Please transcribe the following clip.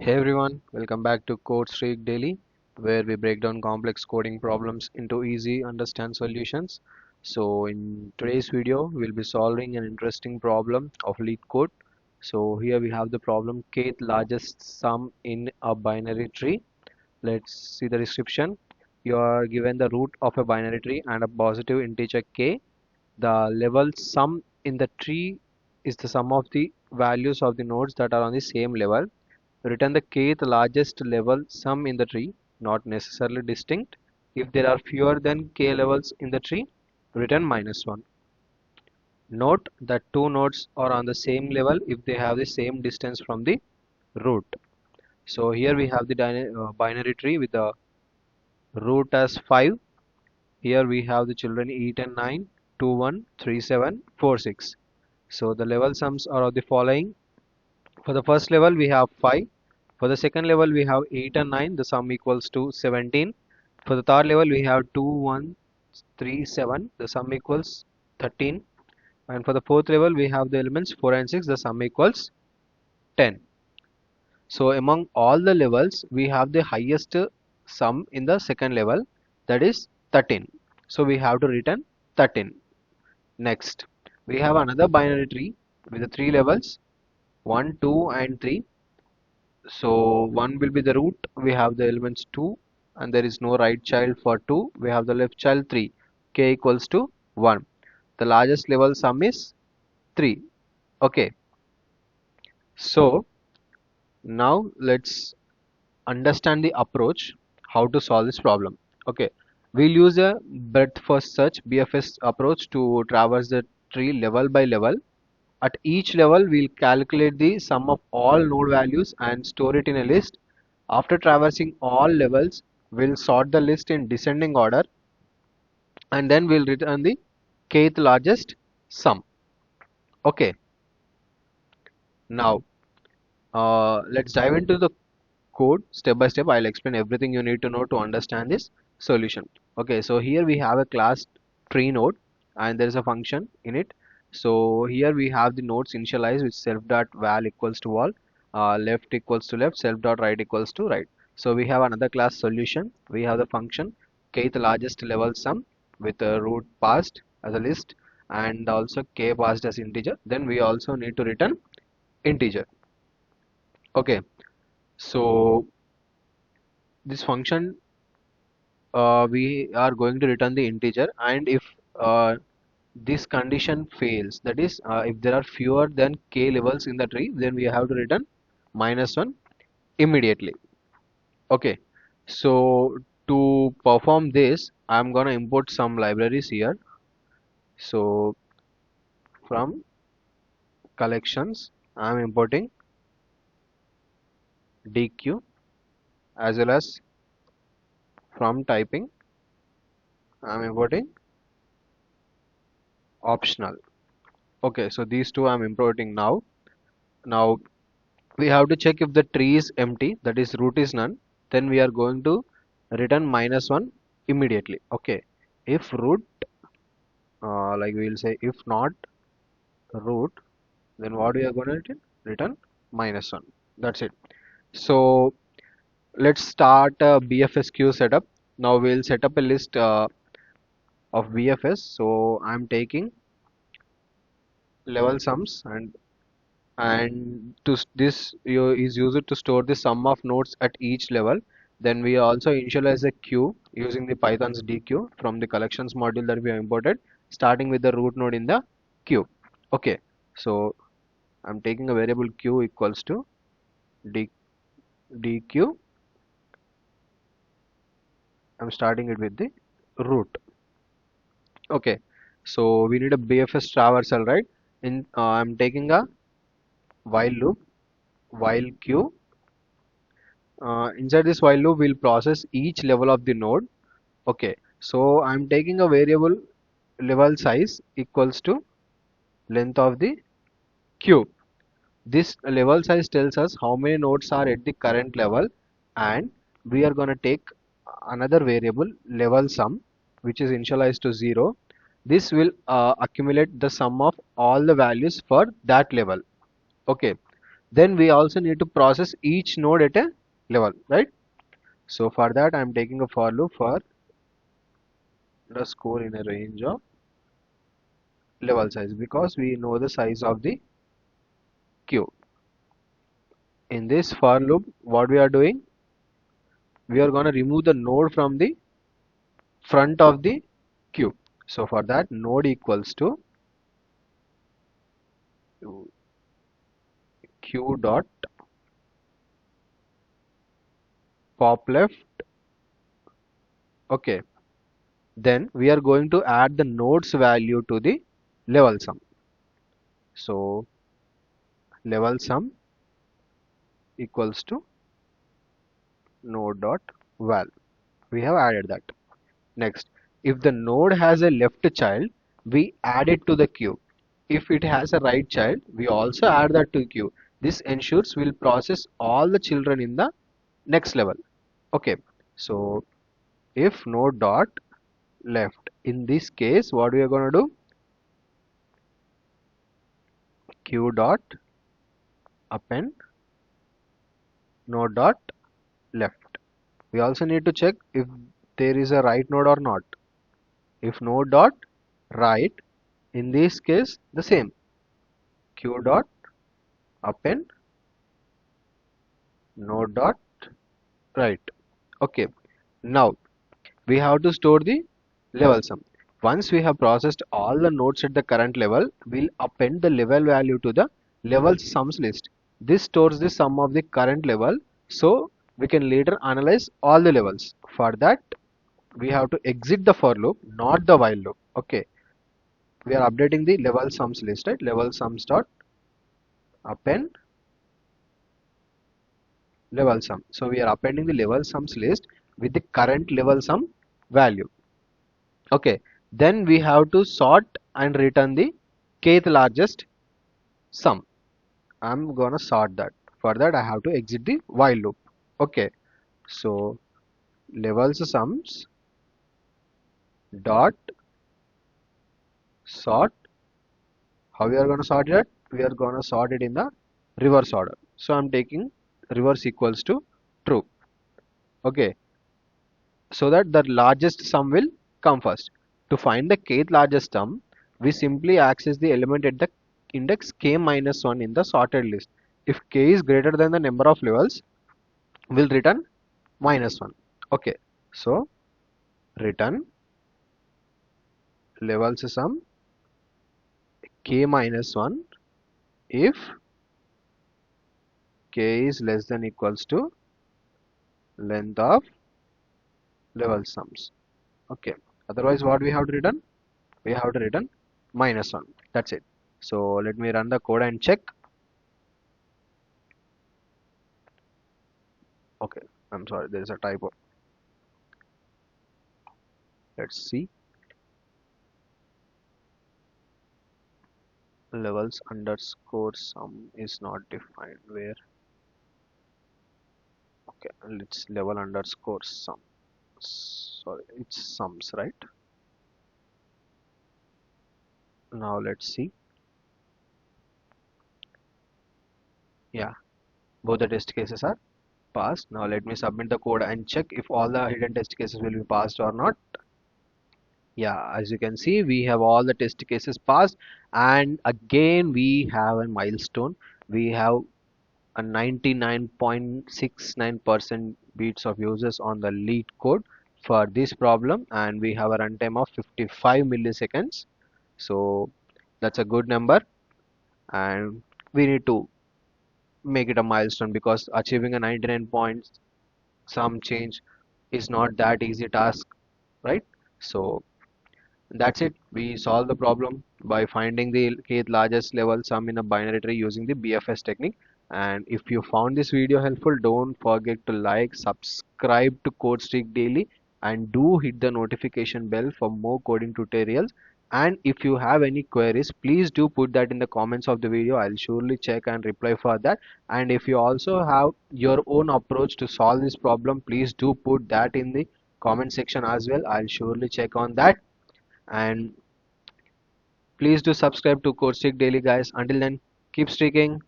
Hey everyone, welcome back to CodeStreak Daily, where we break down complex coding problems into easy understand solutions. So in today's video, we'll be solving an interesting problem of Leetcode. So here we have the problem kth largest sum in a binary tree. Let's see the description. You are given the root of a binary tree and a positive integer k. The level sum in the tree is the sum of the values of the nodes that are on the same level. Return the kth largest level sum in the tree, not necessarily distinct. If there are fewer than k levels in the tree, return -1. Note that two nodes are on the same level if they have the same distance from the root. So here we have the binary tree with the root as 5. Here we have the children 8 and 9, 2, 1, 3, 7, 4, 6. So the level sums are of the following. For the first level we have 5. For the second level we have 8 and 9, the sum equals to 17. For the third level we have 2, 1, 3, 7, the sum equals 13. And for the fourth level we have the elements 4 and 6, the sum equals 10. So among all the levels we have the highest sum in the second level, that is 13. So we have to return 13. Next we have another binary tree with the three levels 1, 2 and 3. So 1 will be the root, we have the elements 2 and there is no right child for 2, we have the left child 3, k equals to 1. The largest level sum is 3. Okay, so now let's understand the approach how to solve this problem. Okay, we'll use a breadth first search BFS approach to traverse the tree level by level. At each level, we'll calculate the sum of all node values and store it in a list. After traversing all levels, we'll sort the list in descending order and then we'll return the kth largest sum. Okay, now let's dive into the code step by step. I'll explain everything you need to know to understand this solution. Okay, so here we have a class tree node and there is a function in it. So here we have the nodes initialized with self.val equals to val, left equals to left, self.right equals to right. So we have another class solution. We have the function kth largest level sum with a root passed as a list and also k passed as integer. Then we also need to return integer. Okay, so this function we are going to return the integer, and if this condition fails, that is if there are fewer than k levels in the tree, then we have to return -1 immediately. Okay, so to perform this I'm gonna import some libraries here. So from collections I'm importing dq, as well as from typing I'm importing optional. Okay, so these two I'm importing now. Now we have to check if the tree is empty, that is root is none, then we are going to return -1 immediately. Okay, if root like we will say if not root, then what we are going to return -1. That's it. So let's start a BFS queue setup. Now we'll set up a list of BFS. So I'm taking level sums, and this is used to store the sum of nodes at each level. Then we also initialize a queue using the Python's dq from the collections module that we have imported, starting with the root node in the queue. Okay, so I'm taking a variable q equals to dq. I'm starting it with the root. Okay, so we need a BFS traversal, right? I'm taking a while loop, while q. Inside this while loop we'll process each level of the node. Okay, so I'm taking a variable level size equals to length of the queue. This level size tells us how many nodes are at the current level, and we are going to take another variable level sum, which is initialized to 0. This will accumulate the sum of all the values for that level. Okay, then we also need to process each node at a level, right? So for that I'm taking a for loop for the score in a range of level size, because we know the size of the queue. In this for loop, what we are doing, we are going to remove the node from the front of the queue. So for that, node equals to queue dot pop left. Okay, then we are going to add the nodes value to the level sum. So level sum equals to node dot val. We have added that. Next, if the node has a left child, we add it to the queue. If it has a right child, we also add that to queue. This ensures we'll process all the children in the next level. Okay, so if node dot left, in this case, what we are going to do? Queue dot append node dot left. We also need to check if there is a right node or not. If node dot right, in this case, the same. Queue dot append node dot right. Okay, now we have to store the level sum. Once we have processed all the nodes at the current level, we'll append the level value to the level sums list. This stores the sum of the current level, so we can later analyze all the levels. For that, we have to exit the for loop, not the while loop. Okay, we are updating the level sums list, right? Level sums dot append level sum. So we are appending the level sums list with the current level sum value. Okay, then we have to sort and return the kth largest sum. I'm gonna sort that. For that, I have to exit the while loop. Okay, so levels sums dot sort. How we are gonna sort it? We are gonna sort it in the reverse order. So I'm taking reverse equals to true. Okay, so that the largest sum will come first. To find the kth largest sum, we simply access the element at the index k minus 1 in the sorted list. If k is greater than the number of levels, we'll return minus 1. Okay, so return levels sum k minus 1 if k is less than equals to length of level sums. Okay, otherwise what we have to return? We have to return minus 1. That's it. So let me run the code and check. Okay, I'm sorry, there is a typo. Let's see. Levels underscore sum is not defined. Where? Okay, it's level underscore sum. Sorry, it's sums, right? Now let's see. Yeah, both the test cases are passed. Now let me submit the code and check if all the hidden test cases will be passed or not. Yeah, as you can see, we have all the test cases passed, and again we have a milestone. We have a 99.69% beats of users on the Leetcode for this problem, and we have a runtime of 55 milliseconds. So that's a good number, and we need to make it a milestone, because achieving a 99 point some change is not that easy task, right? So that's it. We solved the problem by finding the kth largest level sum in a binary tree using the BFS technique. And if you found this video helpful, don't forget to like, subscribe to CodeStreak Daily, and do hit the notification bell for more coding tutorials. And if you have any queries, please do put that in the comments of the video. I'll surely check and reply for that. And if you also have your own approach to solve this problem, please do put that in the comment section as well. I'll surely check on that. And please do subscribe to CodeStreak Daily, guys. Until then, keep streaking.